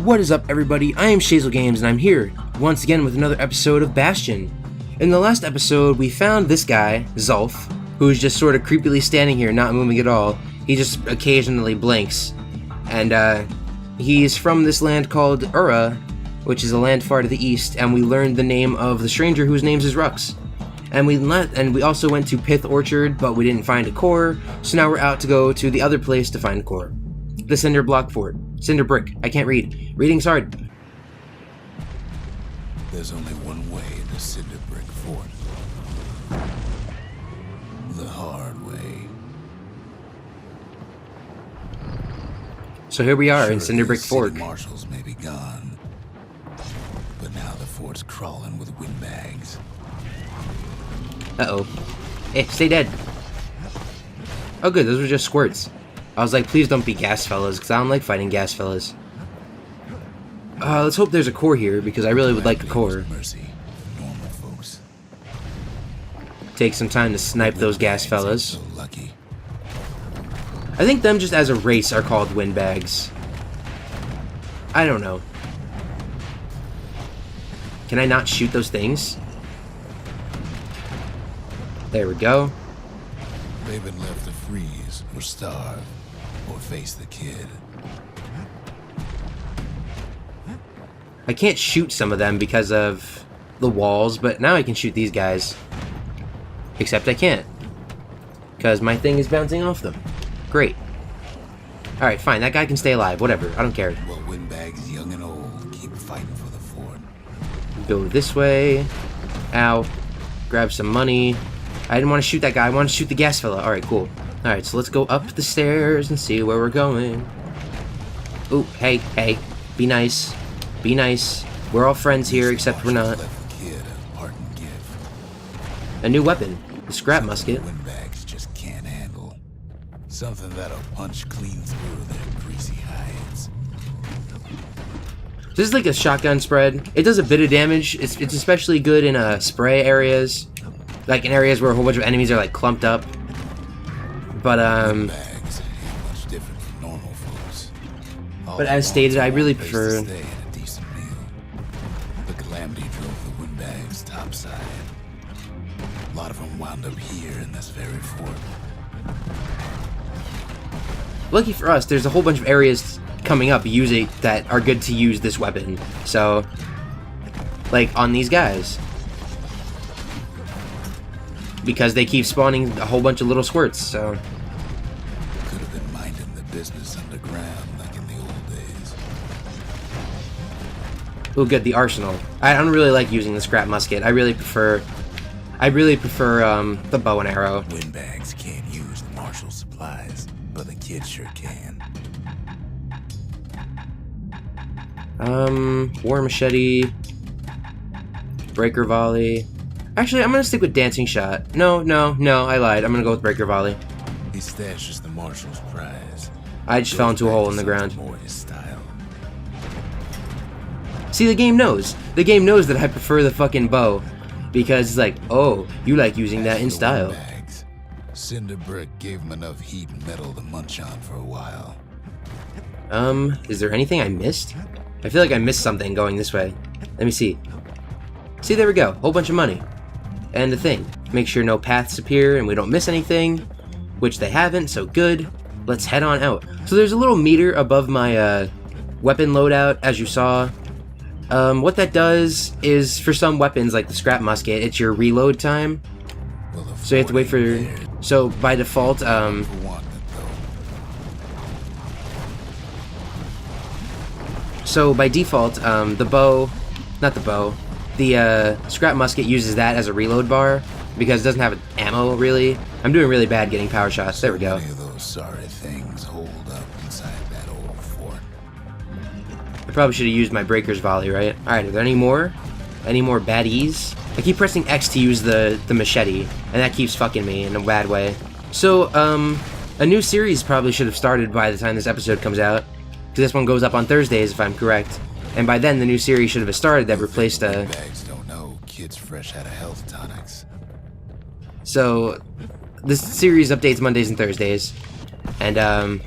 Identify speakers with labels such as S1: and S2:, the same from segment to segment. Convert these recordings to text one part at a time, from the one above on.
S1: What is up, everybody? I am Shazelgames, and I'm here once again with another episode of Bastion. In the last episode, we found this guy, Zulf, who's just sort of creepily standing here, not moving at all. He just occasionally blinks. And, he's from this land called Ura, which is a land far to the east, and we learned the name of the stranger whose name is Rux. And we also went to Pith Orchard, but we didn't find a core, so now we're out to go to the other place to find a core. The Cinderbrick Fort. Cinderbrick. I can't read. Reading's hard.
S2: There's only one way to Cinderbrick Fort. The hard way.
S1: So here we are in Cinderbrick Fort.
S2: The marshals may be gone, but now the fort's crawling with windbags.
S1: Uh-oh. Hey, stay dead. Oh good, those were just squirts. I was like, please don't be gas fellas, because I don't like fighting gas fellas. Let's hope there's a core here, because I really would like a core.
S2: Mercy, normal folks.
S1: Take some time to snipe those gas fellas.
S2: So lucky.
S1: I think them just as a race are called windbags. I don't know. Can I not shoot those things? There we go.
S2: They've been left to freeze or starve or face the kid.
S1: I can't shoot some of them because of the walls, but now I can shoot these guys. Except I can't. Because my thing is bouncing off them. Great. Alright, fine. That guy can stay alive. Whatever. I don't care.
S2: Well, windbags young and old keep fighting for the fort.
S1: Go this way. Ow. Grab some money. I didn't want to shoot that guy. I want to shoot the gas fella. Alright, cool. Alright, so let's go up the stairs and see where we're going. Ooh, hey, hey. Be nice. Be nice. We're all friends here, except we're not. A new weapon. The scrap musket.
S2: Windbags just can't handle. Something that'll punch clean through their greasy hides.
S1: This is like a shotgun spread. It does a bit of damage. It's especially good in spray areas. Like in areas where a whole bunch of enemies are like clumped up. But
S2: Windbags ain't much different from normal folks.
S1: But as stated, I really prefer.
S2: Stay and a decent meal. The Calamity drove the windbags topside. A lot of them wound up here in this very fort.
S1: Lucky for us, there's a whole bunch of areas coming up that are good to use this weapon. So, like on these guys. Because they keep spawning a whole bunch of little squirts, so.
S2: Could have been minding the business underground like in the old days.
S1: Oh, good, the arsenal. I don't really like using the scrap musket. I really prefer the bow and arrow.
S2: Windbags can't use the marshal supplies, but the kids sure can.
S1: War machete, breaker volley. Actually, I'm gonna stick with dancing shot. No, I lied. I'm gonna go with breaker volley.
S2: He stashes the marshal's prize.
S1: I just fell into a hole in the ground.
S2: More his style.
S1: See, the game knows. The game knows that I prefer the fucking bow. Because it's like, oh, you like using that in style.
S2: Windbags. Cinderbrick gave him enough heat and metal to munch on for a while.
S1: Is there anything I missed? I feel like I missed something going this way. Let me see. See, there we go. Whole bunch of money. And the thing. Make sure no paths appear and we don't miss anything. Which they haven't, so good. Let's head on out. So there's a little meter above my, weapon loadout, as you saw. What that does is, for some weapons, like the scrap musket, it's your reload time.
S2: Well,
S1: So you have to wait for... So, by default, So, by default, the scrap musket uses that as a reload bar, because it doesn't have ammo, really. I'm doing really bad getting power shots. There we go.
S2: Many of those sorry things hold up inside that old fort.
S1: I probably should have used my breaker's volley, right? Alright, are there any more? Any more baddies? I keep pressing X to use the machete, and that keeps fucking me in a bad way. So, a new series probably should have started by the time this episode comes out, because this one goes up on Thursdays, if I'm correct. And by then, the new series should have started that replaced
S2: Windbags don't know kids fresh out of health tonics.
S1: So, this series updates Mondays and Thursdays. And,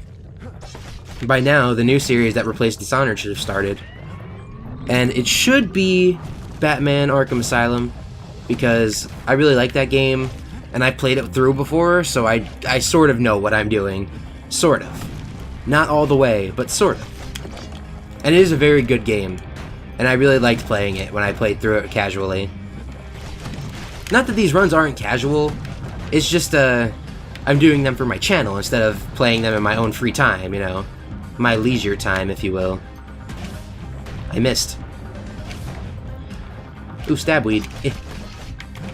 S1: by now, the new series that replaced Dishonored should have started. And it should be Batman Arkham Asylum, because I really like that game, and I played it through before, so I sort of know what I'm doing. Sort of. Not all the way, but sort of. And it is a very good game, and I really liked playing it when I played through it casually. Not that these runs aren't casual, it's just, I'm doing them for my channel instead of playing them in my own free time, you know? My leisure time, if you will. I missed. Ooh, stab weed.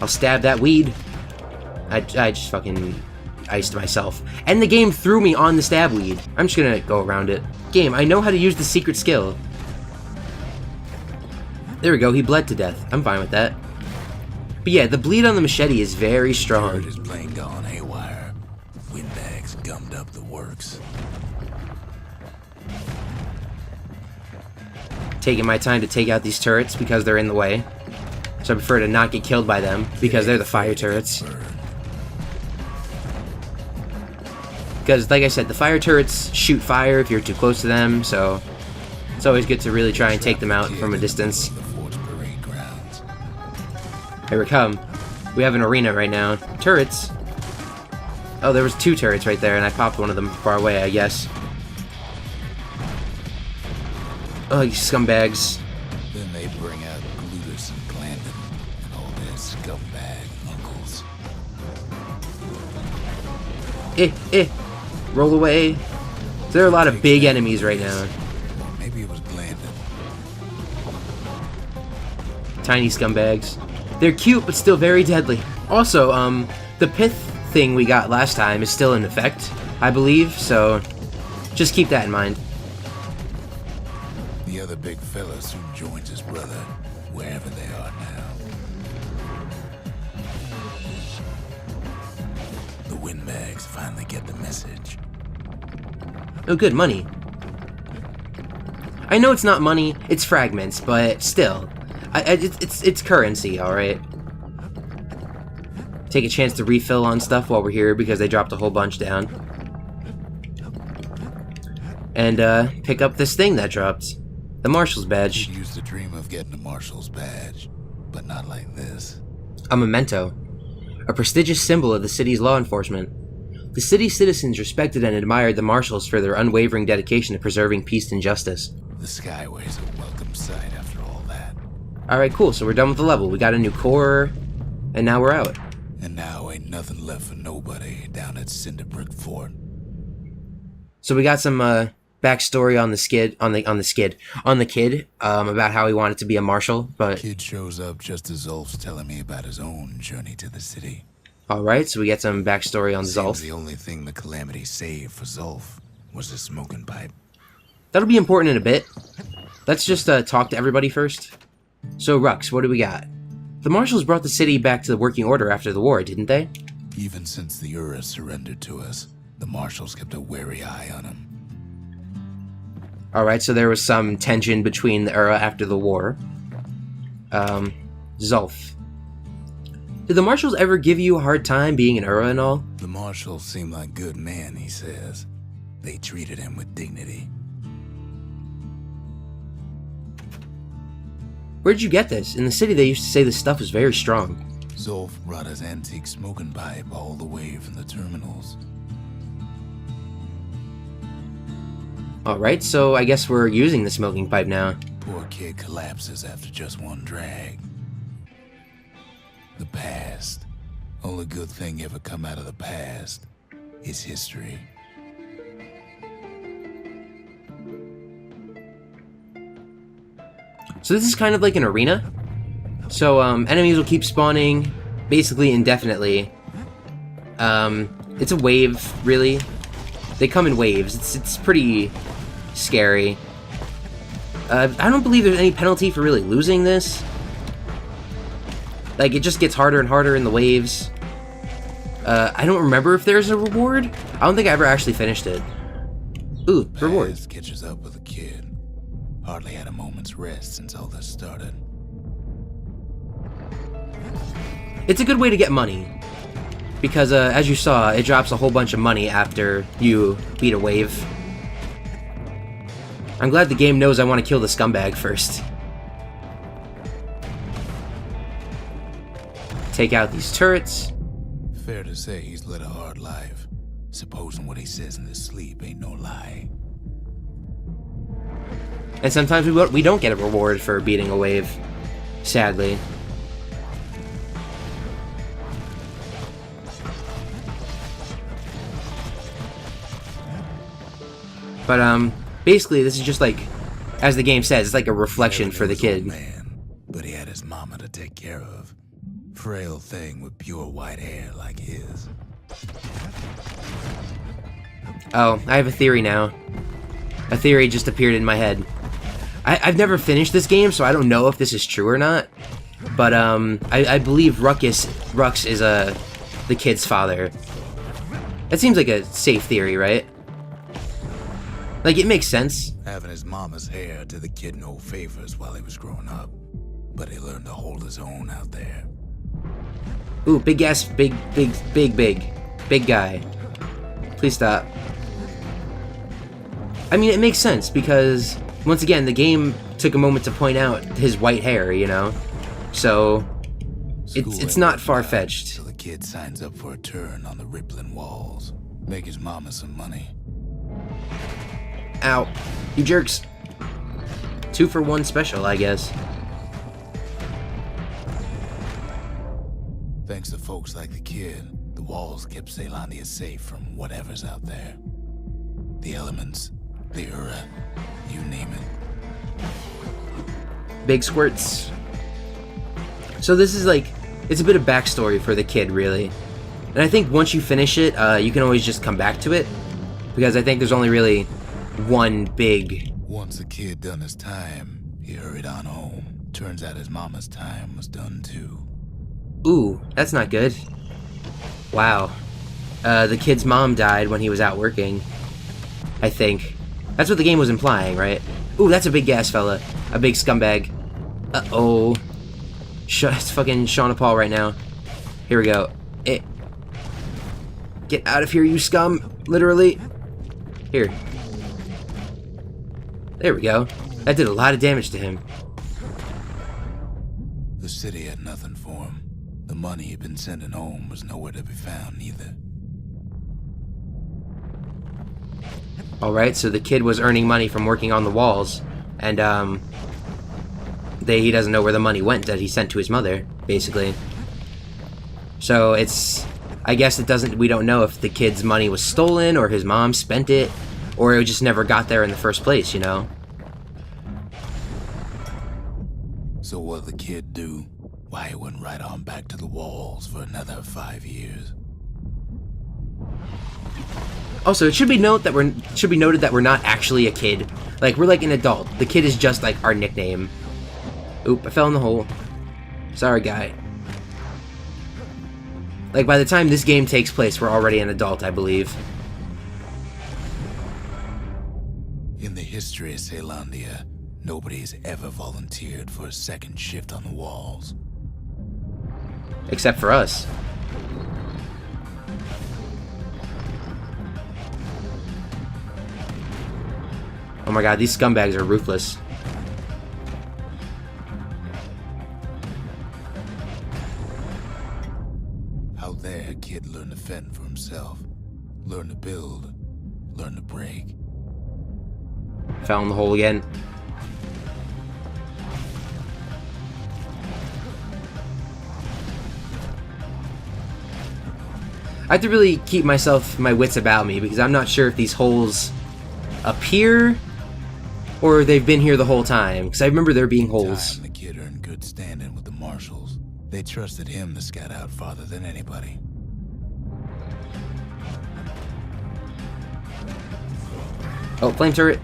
S1: I'll stab that weed. I just fucking iced myself. And the game threw me on the stab weed. I'm just gonna go around it. Game, I know how to use the secret skill. There we go, he bled to death. I'm fine with that. But yeah, the bleed on the machete is very strong.
S2: His plane gone haywire. Windbags gummed up the works.
S1: Taking my time to take out these turrets because they're in the way. So I prefer to not get killed by them because they're the fire turrets. Because, like I said, the fire turrets shoot fire if you're too close to them, so it's always good to really try and take them out from a distance. Here we come. We have an arena right now. Turrets. Oh, there was 2 turrets right there, and I popped one of them far away, I guess. Oh, you scumbags.
S2: Then they bring out Glutus and Glandon and all their scumbag uncles.
S1: Roll away. There are a lot of big enemies right now.
S2: Maybe it was Glandon.
S1: Tiny scumbags. They're cute, but still very deadly. Also, the pith thing we got last time is still in effect, I believe, so just keep that in mind.
S2: The other big fella soon joins his brother, wherever they are now. The windbags finally get the message.
S1: Oh, good, money. I know it's not money, it's fragments, but still. It's currency, alright? Take a chance to refill on stuff while we're here because they dropped a whole bunch down. And, pick up this thing that dropped. The Marshal's Badge.
S2: I used to dream of getting a Marshal's Badge, but not like this.
S1: A memento. A prestigious symbol of the city's law enforcement. The city's citizens respected and admired the Marshals for their unwavering dedication to preserving peace and justice.
S2: The Skyway's a welcome sight after all that.
S1: Alright, cool, so we're done with the level. We got a new core, and now we're out.
S2: And now ain't nothing left for nobody down at Cinderbrick Fort.
S1: So we got some, backstory on the kid, about how he wanted to be a marshal, but...
S2: Kid shows up just as Zulf's telling me about his own journey to the city.
S1: Alright, so we get some backstory on Zulf.
S2: The only thing the Calamity saved for Zulf was a smoking pipe.
S1: That'll be important in a bit. Let's just, talk to everybody first. So, Rux, what do we got? The Marshals brought the city back to the working order after the war, didn't they?
S2: Even since the Ura surrendered to us, the Marshals kept a wary eye on him.
S1: Alright, so there was some tension between the Ura after the war. Zulf. Did the Marshals ever give you a hard time being an Ura and all?
S2: The Marshals seemed like good men, he says. They treated him with dignity.
S1: Where'd you get this? In the city they used to say this stuff was very strong.
S2: Zulf brought his antique smoking pipe all the way from the terminals.
S1: Alright, so I guess we're using the smoking pipe now.
S2: Poor kid collapses after just one drag. The past. Only good thing ever come out of the past is history.
S1: So this is kind of like an arena. So, enemies will keep spawning, basically indefinitely. It's a wave, really. They come in waves. It's pretty scary. I don't believe there's any penalty for really losing this. Like, it just gets harder and harder in the waves. I don't remember if there's a reward. I don't think I ever actually finished it. Ooh, reward.
S2: Catches up with a kid. Hardly had a moment's rest since all this started.
S1: It's a good way to get money. Because, as you saw, it drops a whole bunch of money after you beat a wave. I'm glad the game knows I want to kill the scumbag first. Take out these turrets.
S2: Fair to say he's led a hard life. Supposing what he says in his sleep ain't no lie.
S1: And sometimes we don't get a reward for beating a wave, sadly. But basically this is just like, as the game says, it's like a reflection for the kid.
S2: Man, but he had his mama to take care of. Frail thing with pure white hair like his.
S1: Oh, I have a theory now. A theory just appeared in my head. I've never finished this game, so I don't know if this is true or not. But I believe Rux is the kid's father. That seems like a safe theory, right? Like, it makes sense.
S2: Having his mama's hair did the kid no favors while he was growing up. But he learned to hold his own out there.
S1: Ooh, big ass, big guy. Please stop. I mean, it makes sense because, once again, the game took a moment to point out his white hair, you know? So, it's not far-fetched.
S2: So the kid signs up for a turn on the rippling walls. Make his mama some money.
S1: Ow. You jerks. 2 for 1 special, I guess.
S2: Thanks to folks like the kid, the walls kept Shazelandia safe from whatever's out there. The elements, the Ura, you name it.
S1: Big squirts. So this is like, it's a bit of backstory for the kid, really. And I think once you finish it, you can always just come back to it. Because I think there's only really one big...
S2: Once the kid done his time, he hurried on home. Turns out his mama's time was done too.
S1: Ooh, that's not good. Wow. The kid's mom died when he was out working. I think. That's what the game was implying, right? Ooh, that's a big gas fella. A big scumbag. Uh-oh. It's fucking Sean Paul right now. Here we go. Get out of here, you scum. Literally. Here. There we go. That did a lot of damage to him.
S2: The city had nothing for him. The money he'd been sending home was nowhere to be found either.
S1: Alright, so the kid was earning money from working on the walls. And, he doesn't know where the money went that he sent to his mother, basically. So it's... I guess we don't know if the kid's money was stolen, or his mom spent it, or it just never got there in the first place, you know?
S2: So what'd the kid do? Why, he went right on back to the walls for another 5 years.
S1: Also, it should be noted that we're not actually a kid. Like, we're like an adult. The kid is just like our nickname. Oop, I fell in the hole. Sorry, guy. Like, by the time this game takes place, we're already an adult, I believe.
S2: In the history of Shazelandia, nobody's ever volunteered for a second shift on the walls.
S1: Except for us. Oh my god, these scumbags are ruthless.
S2: Out there, a kid learned to fend for himself. Learn to build. Learn to break.
S1: Fell in the hole again. I have to really keep my wits about me, because I'm not sure if these holes appear or they've been here the whole time, because I remember there being holes.
S2: The kid earned good standing with the marshals. They trusted him to scout out farther than anybody.
S1: Oh, flame turret.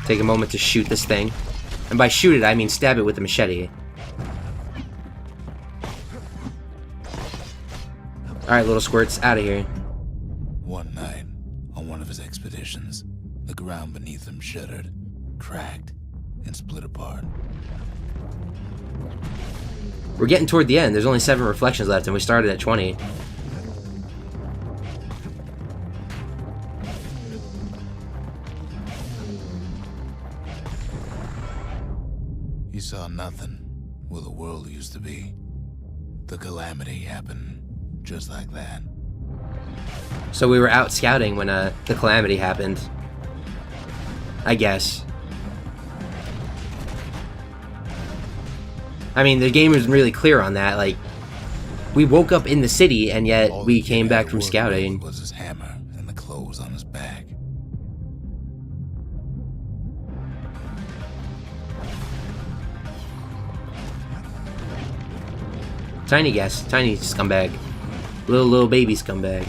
S1: Take a moment to shoot this thing. And by shoot it, I mean stab it with a machete. Alright, little squirts, out of here.
S2: One night, on one of his expeditions, the ground beneath him shuddered, cracked, and split apart.
S1: We're getting toward the end. There's only 7 reflections left, and we started at 20.
S2: You saw nothing where the world used to be. The Calamity happened just like that.
S1: So we were out scouting when the Calamity happened. I guess. I mean, the game isn't really clear on that. Like, we woke up in the city, and yet we came back from scouting.
S2: Was his hammer and the clothes on his back.
S1: Tiny scumbag. Little baby scumbag.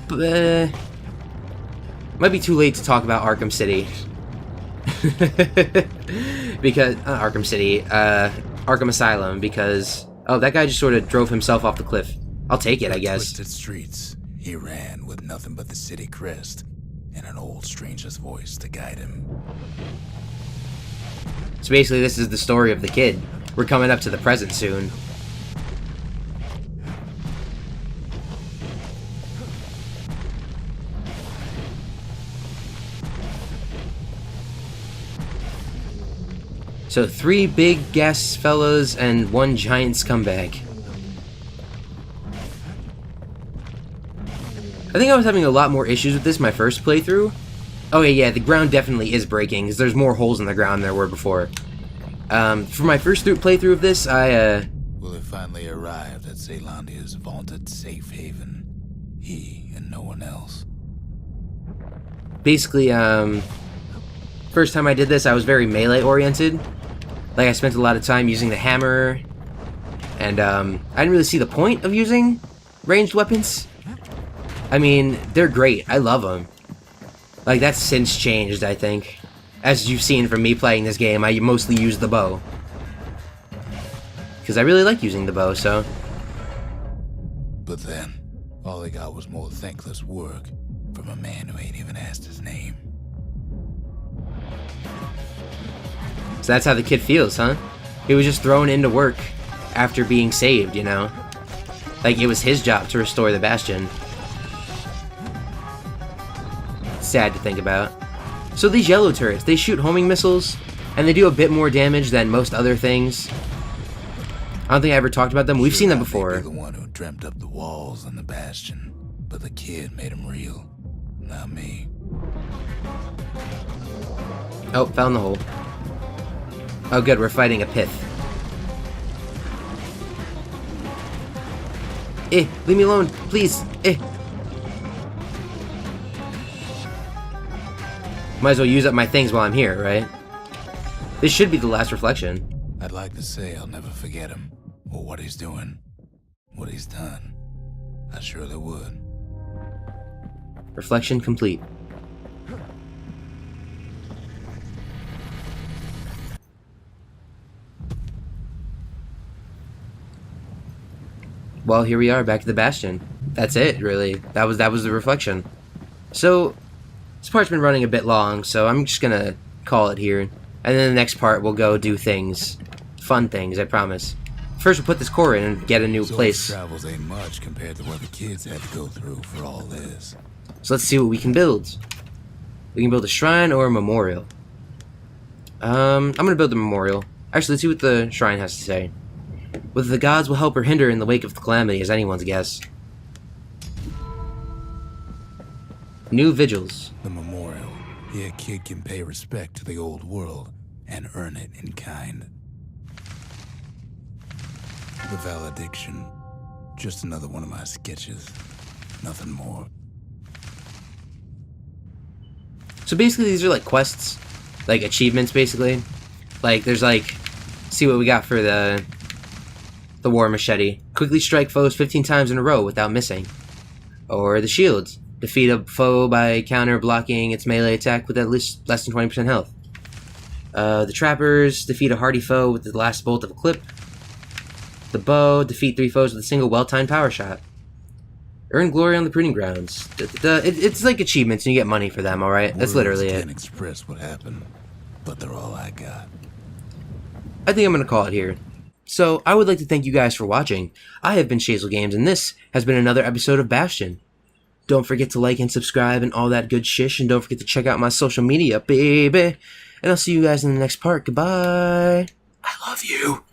S1: But, might be too late to talk about Arkham City. Because, Arkham City, Arkham Asylum, because, oh, that guy just sort of drove himself off the cliff. I'll take it, I guess.
S2: Twisted streets, he ran with nothing but the city crest and an old stranger's voice to guide him.
S1: So basically, this is the story of the kid. We're coming up to the present soon. So 3 big gas fellas and 1 giant scumbag. I think I was having a lot more issues with this my first playthrough. Oh yeah, the ground definitely is breaking, because there's more holes in the ground than there were before. For my first playthrough of this,
S2: Well, it finally arrived at Zealandia's vaunted safe haven. He and no one else.
S1: Basically, first time I did this, I was very melee-oriented. Like, I spent a lot of time using the hammer, and, I didn't really see the point of using ranged weapons. I mean, they're great. I love them. Like, that's since changed, I think. As you've seen from me playing this game, I mostly use the bow. Because I really like using the bow, so...
S2: But then, all they got was more thankless work from a man who ain't even asked his name.
S1: So that's how the kid feels, huh? He was just thrown into work after being saved, you know? Like, it was his job to restore the Bastion. Sad to think about. So these yellow turrets, they shoot homing missiles, and they do a bit more damage than most other things. I don't think I ever talked about them. We've seen them before.
S2: I may be the one who dreamt up the walls and the Bastion, but the kid made them real, not me.
S1: Oh, found the hole. Oh good, we're fighting a pith. Leave me alone, please. Might as well use up my things while I'm here, right? This should be the last reflection.
S2: I'd like to say I'll never forget him, or what he's doing, what he's done. I surely would.
S1: Reflection complete. Well, here we are, back to the Bastion. That's it, really. That was the reflection. So, this part's been running a bit long, so I'm just gonna call it here. And then the next part, we'll go do things. Fun things, I promise. First, we'll put this core in and get a new place.
S2: Travels ain't much compared to what the kids had to go through for all this.
S1: So let's see what we can build. We can build a shrine or a memorial. I'm gonna build a memorial. Actually, let's see what the shrine has to say. Whether the gods will help or hinder in the wake of the Calamity is anyone's guess. New vigils.
S2: The memorial. Here a kid can pay respect to the old world and earn it in kind. The valediction. Just another one of my sketches. Nothing more.
S1: So basically these are like quests. Like achievements, basically. Like, there's like... See what we got for the war machete. Quickly strike foes 15 times in a row without missing. Or the shield. Defeat a foe by counter-blocking its melee attack with at least less than 20% health. The trappers. Defeat a hardy foe with the last bolt of a clip. The bow. Defeat 3 foes with a single well-timed power shot. Earn glory on the pruning grounds. It's like achievements and you get money for them, alright? That's literally it.
S2: Can't express what happened, but they're all I got.
S1: I think I'm gonna call it here. So I would like to thank you guys for watching. I have been Shazelgames, and this has been another episode of Bastion. Don't forget to like and subscribe and all that good shish, and don't forget to check out my social media, baby. And I'll see you guys in the next part. Goodbye. I love you.